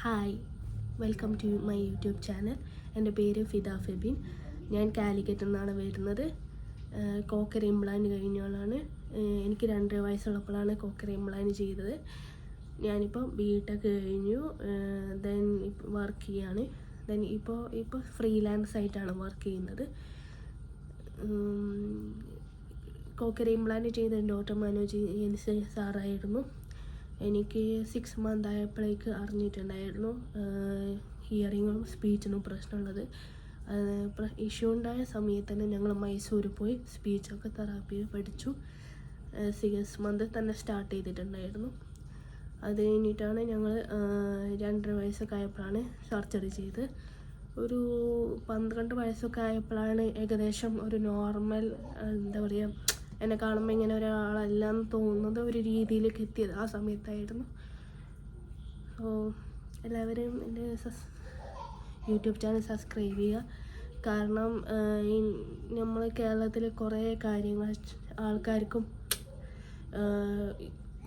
Hi, welcome to my YouTube channel. എൻ്റെ പേര് ഫിദ ഫെബിൻ. ഞാൻ കാലിക്കറ്റിൽ നിന്നാണ് വരുന്നത്. കോക്കർ ഇംപ്ലാന്റ് കഴിഞ്ഞാലാണ്. എനിക്ക് 2 വയസ്സുള്ളപ്പോഴാണ് കോക്കർ ഇംപ്ലാന്റ് ചെയ്തത്. ഞാനിപ്പോൾ ബിടെക് കഴിഞ്ഞു. ദെൻ വർക്ക് ചെയ്യാണ്. ദെൻ ഇപ്പോൾ ഫ്രീലാൻസ് ആയിട്ടാണ് വർക്ക് ചെയ്യുന്നത്. കോക്കർ ഇംപ്ലാന്റ് ചെയ്ത ഡോക്ടർ മനോജ് സാറായിരുന്നു. എനിക്ക് 6 മന്ത് ആയപ്പോഴേക്ക് അറിഞ്ഞിട്ടുണ്ടായിരുന്നു ഹിയറിങ്ങും സ്പീച്ചിനും പ്രശ്നമുള്ളത്. ഇഷ്യൂ ഉണ്ടായ സമയത്ത് തന്നെ ഞങ്ങൾ മൈസൂർ പോയി സ്പീച്ചൊക്കെ തെറാപ്പി പഠിച്ചു. 6 മന്ത് തന്നെ സ്റ്റാർട്ട് ചെയ്തിട്ടുണ്ടായിരുന്നു. അത് കഴിഞ്ഞിട്ടാണ് ഞങ്ങൾ 2.5 വയസ്സൊക്കെ ആയപ്പോഴാണ് സർജറി ചെയ്ത്. ഒരു 12 വയസ്സൊക്കെ ആയപ്പോഴാണ് ഏകദേശം ഒരു നോർമൽ, എന്താ പറയുക, എന്നെ കാണുമ്പോൾ ഇങ്ങനെ ഒരാളല്ലെന്ന് തോന്നുന്നത് ഒരു രീതിയിലേക്ക് എത്തിയത് ആ സമയത്തായിരുന്നു. സോ എല്ലാവരും എൻ്റെ യൂട്യൂബ് ചാനൽ സബ്സ്ക്രൈബ് ചെയ്യുക. കാരണം നമ്മൾ കേരളത്തിൽ കുറേ കാര്യങ്ങൾ ആൾക്കാർക്കും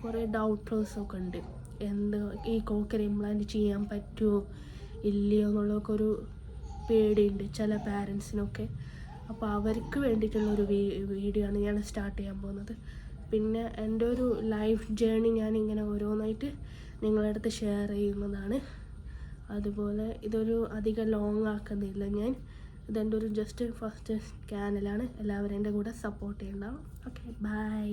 കുറേ ഡൗട്ട്സൊക്കെ ഉണ്ട്. ഈ കോക്കർ ഇംപ്ലാന്റ് ചെയ്യാൻ പറ്റുമോ ഇല്ലയോ എന്നുള്ളതൊക്കെ ഒരു പേടിയുണ്ട് ചില പാരൻസിനൊക്കെ. അപ്പോൾ അവർക്ക് വേണ്ടിയിട്ടുള്ളൊരു വീഡിയോ ആണ് ഞാൻ സ്റ്റാർട്ട് ചെയ്യാൻ പോകുന്നത്. പിന്നെ എൻ്റെ ഒരു ലൈഫ് ജേണി ഞാനിങ്ങനെ ഓരോന്നായിട്ട് നിങ്ങളുടെ അടുത്ത് ഷെയർ ചെയ്യുന്നതാണ്. അതുപോലെ ഇതൊരു അധികം ലോങ് ആക്കുന്നില്ല ഞാൻ. ഇതെൻ്റെ ഒരു ജസ്റ്റ് ഫസ്റ്റ് ചാനലാണ്. എല്ലാവരും എൻ്റെ കൂടെ സപ്പോർട്ട് ചെയ്യണം. Okay, by.